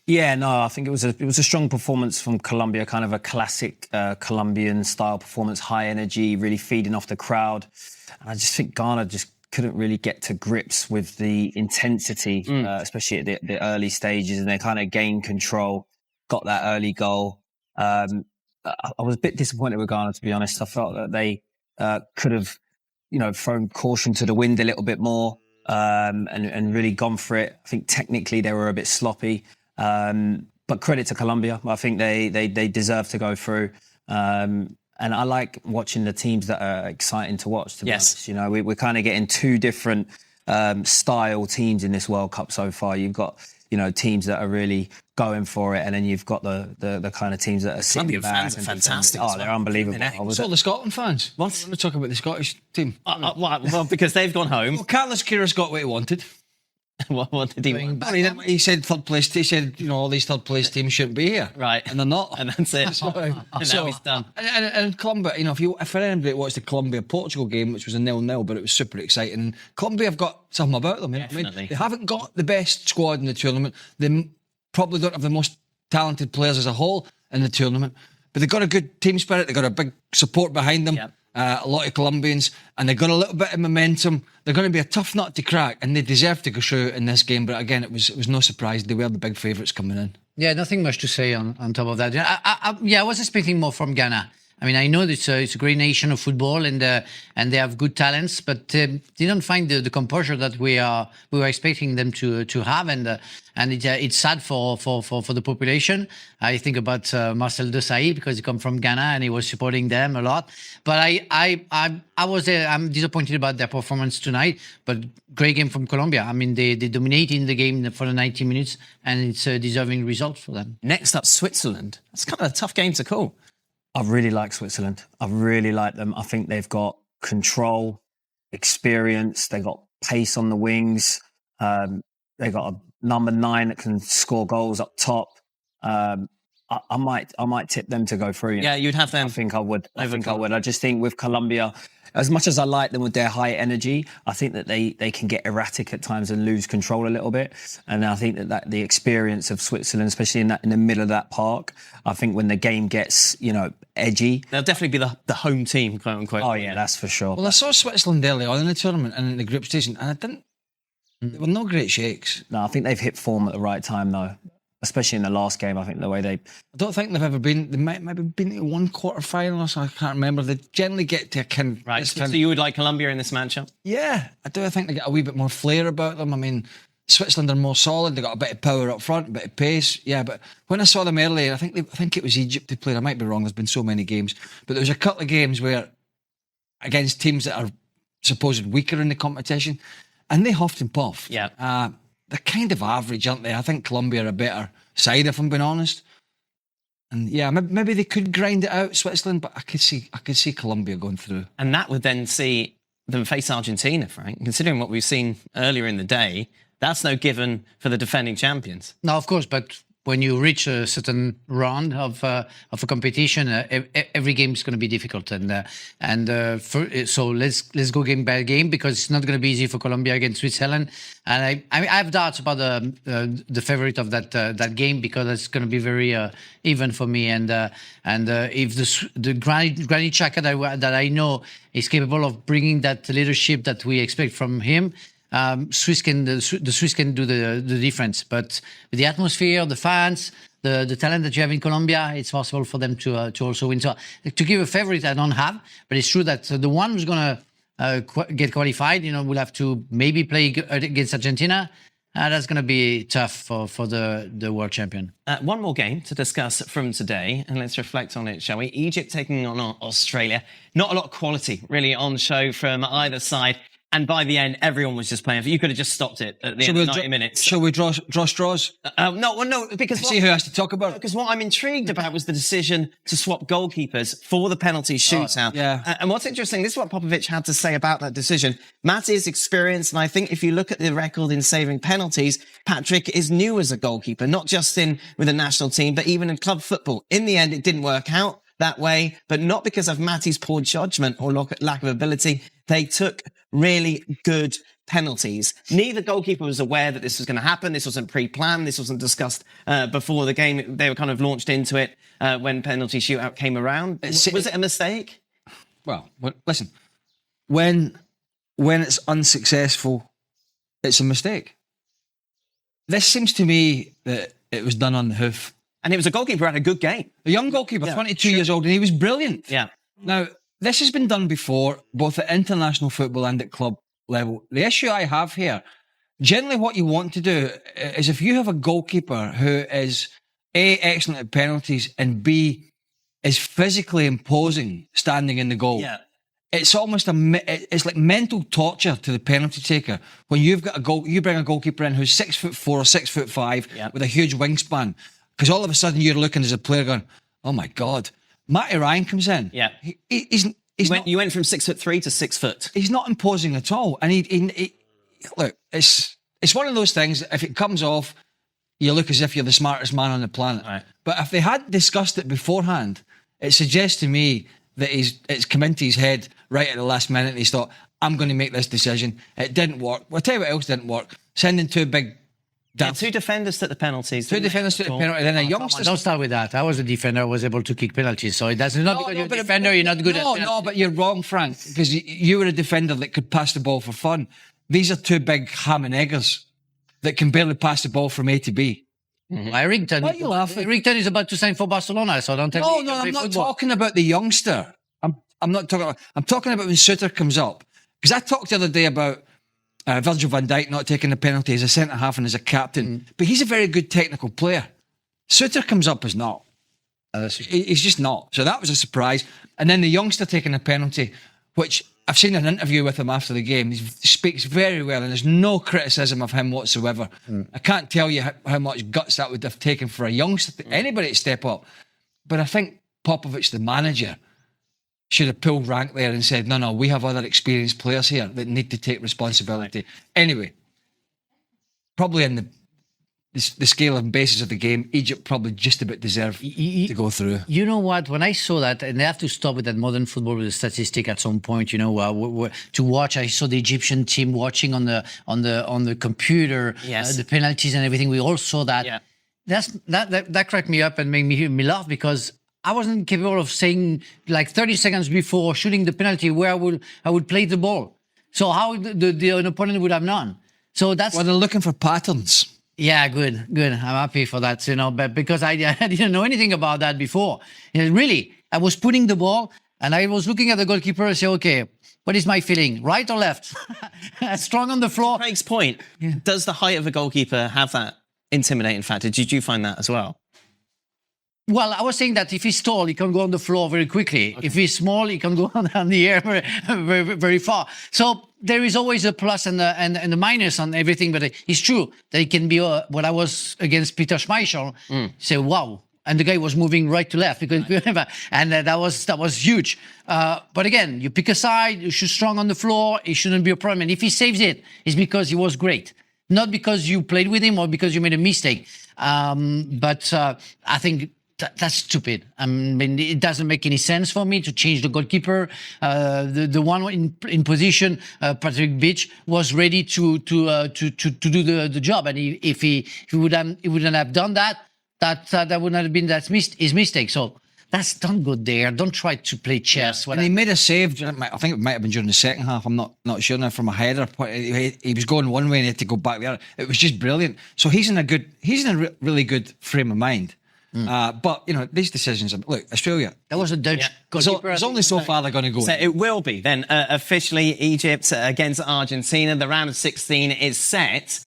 Yeah, no, I think it was a strong performance from Colombia, kind of a classic Colombian style performance, high energy, really feeding off the crowd. And I just think Ghana just couldn't really get to grips with the intensity, especially at the early stages, and they kind of gained control, got that early goal. I was a bit disappointed with Ghana, to be honest. I felt that they could have, thrown caution to the wind a little bit more and really gone for it. I think technically they were a bit sloppy. But credit to Colombia. I think they deserve to go through. And I like watching the teams that are exciting to watch, to be honest. We're kind of getting two different style teams in this World Cup so far. You've got, teams that are really going for it, and then you've got the kind of teams that are sitting back. Fans are fantastic. Oh, they're unbelievable. So the Scotland fans. What? I want to talk about the Scottish team. Well, because they've gone home. Well, Carlos Queiroz got what he wanted. What did he want? Well, he said third place. He said, all these third place teams shouldn't be here, right? And they're not. And that's it. And now he's done. And Colombia, if anybody watched the Colombia-Portugal game, which was a 0-0, but it was super exciting. Colombia have got something about them. Definitely. They haven't got the best squad in the tournament. They probably don't have the most talented players as a whole in the tournament, but they've got a good team spirit. They've got a big support behind them. Yep. A lot of Colombians, and they've got a little bit of momentum. They're going to be a tough nut to crack, and they deserve to go through in this game. But again, it was no surprise. They were the big favourites coming in. Yeah, nothing much to say on top of that. I was expecting more from Ghana. I mean, I know that it's a great nation of football, and they have good talents, but they don't find the composure that we were expecting them to have, and it's sad for the population. I think about Marcel Desailly, because he come from Ghana and he was supporting them a lot. But I'm disappointed about their performance tonight. But great game from Colombia. I mean, they dominated the game for the 90 minutes, and it's a deserving result for them. Next up, Switzerland. That's kind of a tough game to call. I really like Switzerland. I really like them. I think they've got control, experience. They've got pace on the wings. They've got a number 9 that can score goals up top. I might tip them to go through. Yeah, you'd have them. I think I would. I just think with Colombia, as much as I like them with their high energy, I think that they can get erratic at times and lose control a little bit. And I think that the experience of Switzerland, especially in the middle of that park, I think when the game gets, edgy, they'll definitely be the home team, quote unquote. Oh yeah, that's for sure. Well, I saw Switzerland early on in the tournament and in the group stage, and they were no great shakes. No, I think they've hit form at the right time though. Especially in the last game, I think the way I don't think they've ever been. They might have been to one quarter final, so I can't remember. They generally get to a kind. Right. So you would like Colombia in this matchup? Yeah, I do. I think they get a wee bit more flair about them. I mean, Switzerland are more solid. They got a bit of power up front, a bit of pace. Yeah, but when I saw them earlier, I think it was Egypt they played. I might be wrong. There's been so many games, but there was a couple of games where against teams that are supposed weaker in the competition, and they huffed and puffed. Yeah. They're kind of average, aren't they? I think Colombia are a better side, if I'm being honest. And yeah, maybe they could grind it out, Switzerland, but I could see Colombia going through. And that would then see them face Argentina, Frank. Considering what we've seen earlier in the day, that's no given for the defending champions. No, of course, but when you reach a certain round of a competition, every game is going to be difficult, so let's go game by game, because it's not going to be easy for Colombia against Switzerland. And I have doubts about the favorite of that game, because it's going to be very even for me. And if the Granit Xhaka that I know is capable of bringing that leadership that we expect from him, the Swiss can do the difference. But with the atmosphere, the fans, the talent that you have in Colombia, it's possible for them to also win. So to give a favorite, I don't have, but it's true that the one who's going to get qualified, will have to maybe play against Argentina. That's going to be tough for the world champion. One more game to discuss from today, and let's reflect on it, shall we? Egypt taking on Australia. Not a lot of quality really on show from either side. And by the end, everyone was just playing. You could have just stopped it at the end of 90 minutes. Shall we draw straws? No, because... See who has to talk about it. Because what I'm intrigued about was the decision to swap goalkeepers for the penalty shootout. Yeah. And what's interesting, this is what Popovic had to say about that decision. Matt is experienced, and I think if you look at the record in saving penalties, Patrick is new as a goalkeeper, not just with the national team, but even in club football. In the end, it didn't work out that way, but not because of Matty's poor judgment or lack of ability. They took really good penalties. Neither goalkeeper was aware that this was going to happen. This wasn't pre-planned. This wasn't discussed before the game. They were kind of launched into it when penalty shootout came around. Was it a mistake? Well, listen, when it's unsuccessful, it's a mistake. This seems to me that it was done on the hoof. And it was a goalkeeper who had a good game. A young goalkeeper, 22 years old, and he was brilliant. Yeah. Now, this has been done before, both at international football and at club level. The issue I have here, generally what you want to do is if you have a goalkeeper who is A, excellent at penalties, and B, is physically imposing standing in the goal. Yeah. It's almost it's like mental torture to the penalty taker when you've got you bring a goalkeeper in who's 6'4" or 6'5" with a huge wingspan, because all of a sudden you're looking as a player going, oh my God. Matty Ryan comes in. Yeah. You went from 6'3" to 6 foot. He's not imposing at all. And he look, it's one of those things, if it comes off, you look as if you're the smartest man on the planet. Right. But if they had discussed it beforehand, it suggests to me that it's come into his head right at the last minute and he's thought, I'm going to make this decision. It didn't work. I'll tell you what else didn't work. Sending two big... two defenders took the penalties. Two defenders took the penalty. Then a youngster... Don't start with that. I was a defender. I was able to kick penalties. So it doesn't... Not because you're a defender, you're not good at penalties. No, but you're wrong, Frank, because you were a defender that could pass the ball for fun. These are two big ham and eggers that can barely pass the ball from A to B. Mm-hmm. Eriksen. Why are you laughing? Eriksen is about to sign for Barcelona, so don't tell me. No, I'm not talking about the youngster. I'm not talking about... I'm talking about when Suter comes up. Because I talked the other day about Virgil van Dijk not taking the penalty as a centre-half and as a captain. But he's a very good technical player. Suter comes up as not. He's just not. So that was a surprise. And then the youngster taking a penalty, which I've seen an interview with him after the game. He speaks very well and there's no criticism of him whatsoever. I can't tell you how much guts that would have taken for a youngster, anybody to step up. But I think Popovic, the manager, should have pulled rank there and said, no, we have other experienced players here that need to take responsibility. Anyway, probably in the scale and basis of the game, Egypt probably just about deserved to go through. You know what? When I saw that, and they have to stop with that modern football with the statistic at some point, to watch. I saw the Egyptian team watching on the computer, the penalties and everything. We all saw that. Yeah. That cracked me up and made me laugh because I wasn't capable of saying like 30 seconds before shooting the penalty where I would play the ball. So how the opponent would have known. So that's... Well, they're looking for patterns. Yeah, good. I'm happy for that, but because I didn't know anything about that before. Really, I was putting the ball and I was looking at the goalkeeper and say, okay, what is my feeling? Right or left? Strong on the floor. Craig's point, does the height of a goalkeeper have that intimidating factor? Did you find that as well? Well, I was saying that if he's tall, he can go on the floor very quickly. Okay. If he's small, he can go on the air very, very far. So there is always a plus and a minus on everything. But it's true that it can be when I was against Peter Schmeichel, say, wow. And the guy was moving right to left because and that was huge. But again, you pick a side, you shoot strong on the floor, it shouldn't be a problem. And if he saves it, it's because he was great. Not because you played with him or because you made a mistake. But I think that's stupid. I mean, it doesn't make any sense for me to change the goalkeeper. The one in position, Patrick Beach, was ready to do the job. And if he wouldn't have done that, that would not have been his mistake. So that's don't go there. Don't try to play chess. And he made a save. I think it might have been during the second half. I'm not sure now from a header point. He was going one way and he had to go back the other. It was just brilliant. So he's in a really good frame of mind. But these decisions. Look, Australia. That was a Dutch goalkeeper. There's only so far they're going to go. So it will be then officially Egypt against Argentina. The round of 16 is set.